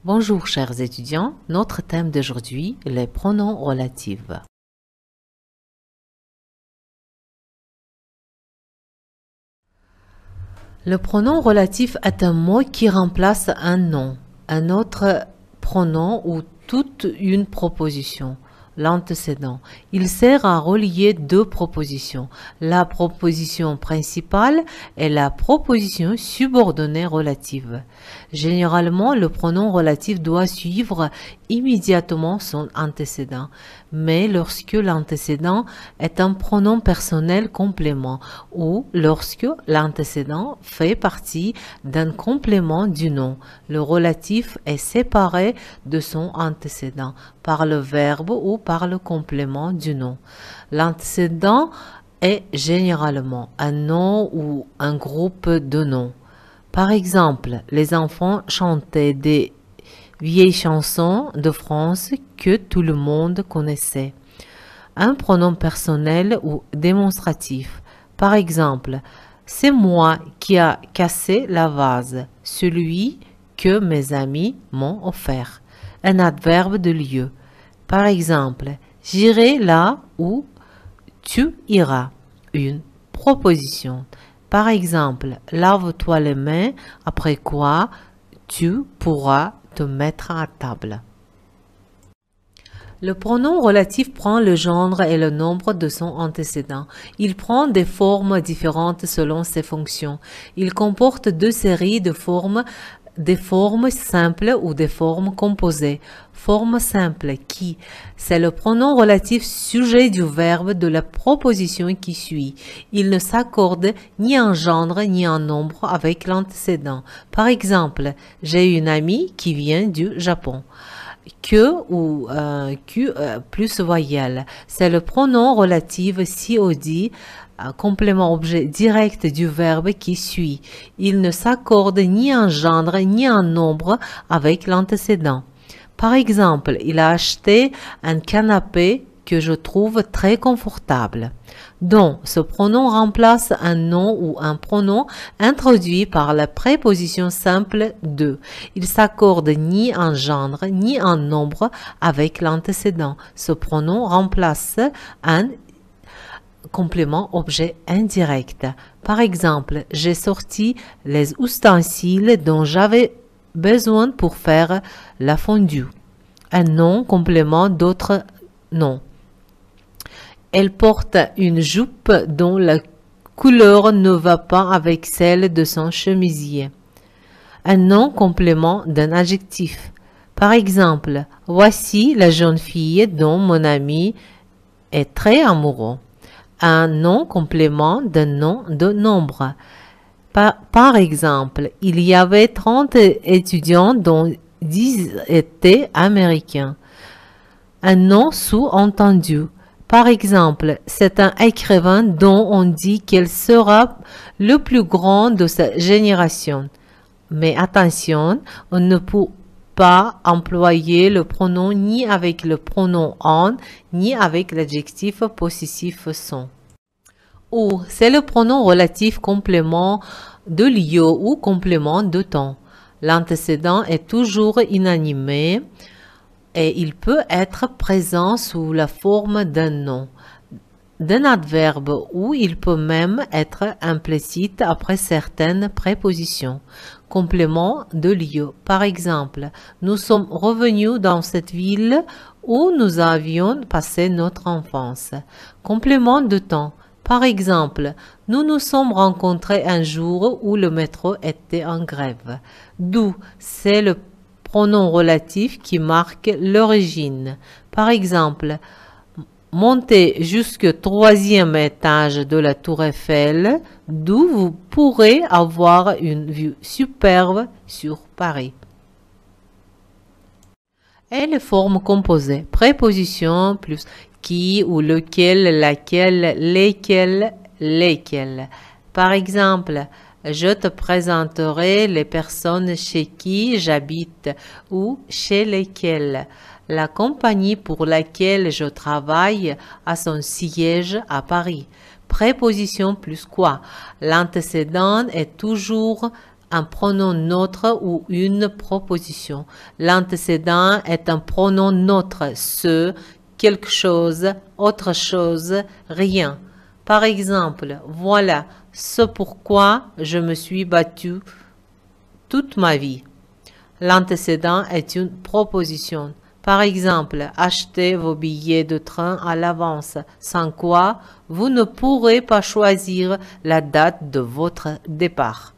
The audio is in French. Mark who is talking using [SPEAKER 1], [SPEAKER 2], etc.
[SPEAKER 1] Bonjour chers étudiants, notre thème d'aujourd'hui, les pronoms relatifs. Le pronom relatif est un mot qui remplace un nom, un autre pronom ou toute une proposition, l'antécédent. Il sert à relier deux propositions, la proposition principale et la proposition subordonnée relative. Généralement, le pronom relatif doit suivre immédiatement son antécédent, mais lorsque l'antécédent est un pronom personnel complément ou lorsque l'antécédent fait partie d'un complément du nom, le relatif est séparé de son antécédent par le verbe ou par le complément du nom. L'antécédent est généralement un nom ou un groupe de noms. Par exemple, les enfants chantaient des vieilles chansons de France que tout le monde connaissait. Un pronom personnel ou démonstratif. Par exemple, c'est moi qui a cassé la vase, celui que mes amis m'ont offert. Un adverbe de lieu. Par exemple, j'irai là où tu iras. Une proposition. Par exemple, lave-toi les mains, après quoi tu pourras te mettre à table. Le pronom relatif prend le genre et le nombre de son antécédent. Il prend des formes différentes selon ses fonctions. Il comporte deux séries de formes, des formes simples ou des formes composées. Forme simple qui, c'est le pronom relatif sujet du verbe de la proposition qui suit. Il ne s'accorde ni en genre ni en nombre avec l'antécédent. Par exemple, j'ai une amie qui vient du Japon. Que ou Q plus voyelle. C'est le pronom relatif si on dit complément objet direct du verbe qui suit. Il ne s'accorde ni en genre ni en nombre avec l'antécédent. Par exemple, il a acheté un canapé que je trouve très confortable. Donc, ce pronom remplace un nom ou un pronom introduit par la préposition simple de. Il s'accorde ni en genre ni en nombre avec l'antécédent. Ce pronom remplace un complément objet indirect. Par exemple, j'ai sorti les ustensiles dont j'avais besoin pour faire la fondue. Un nom complément d'autres noms. Elle porte une jupe dont la couleur ne va pas avec celle de son chemisier. Un nom complément d'un adjectif. Par exemple, voici la jeune fille dont mon ami est très amoureux. Un nom complément d'un nom de nombre. Par exemple, il y avait 30 étudiants dont 10 étaient américains. Un nom sous-entendu. Par exemple, c'est un écrivain dont on dit qu'il sera le plus grand de sa génération. Mais attention, on ne peut pas employer le pronom ni avec le pronom en, ni avec l'adjectif possessif son. Ou c'est le pronom relatif complément de lieu ou complément de temps. L'antécédent est toujours inanimé et il peut être présent sous la forme d'un nom, d'un adverbe ou il peut même être implicite après certaines prépositions. Complément de lieu. Par exemple, nous sommes revenus dans cette ville où nous avions passé notre enfance. Complément de temps. Par exemple, nous nous sommes rencontrés un jour où le métro était en grève. D'où, c'est le pronom relatif qui marque l'origine. Par exemple, montez jusqu'au 3e étage de la Tour Eiffel, d'où vous pourrez avoir une vue superbe sur Paris. Et les formes composées, préposition plus qui ou lequel, laquelle, lesquels, lesquels. Par exemple, je te présenterai les personnes chez qui j'habite ou chez lesquelles. La compagnie pour laquelle je travaille a son siège à Paris. Préposition plus quoi. L'antécédent est toujours un pronom neutre ou une proposition. L'antécédent est un pronom neutre, ce, quelque chose, autre chose, rien. Par exemple, voilà ce pourquoi je me suis battu toute ma vie. L'antécédent est une proposition. Par exemple, achetez vos billets de train à l'avance, sans quoi vous ne pourrez pas choisir la date de votre départ.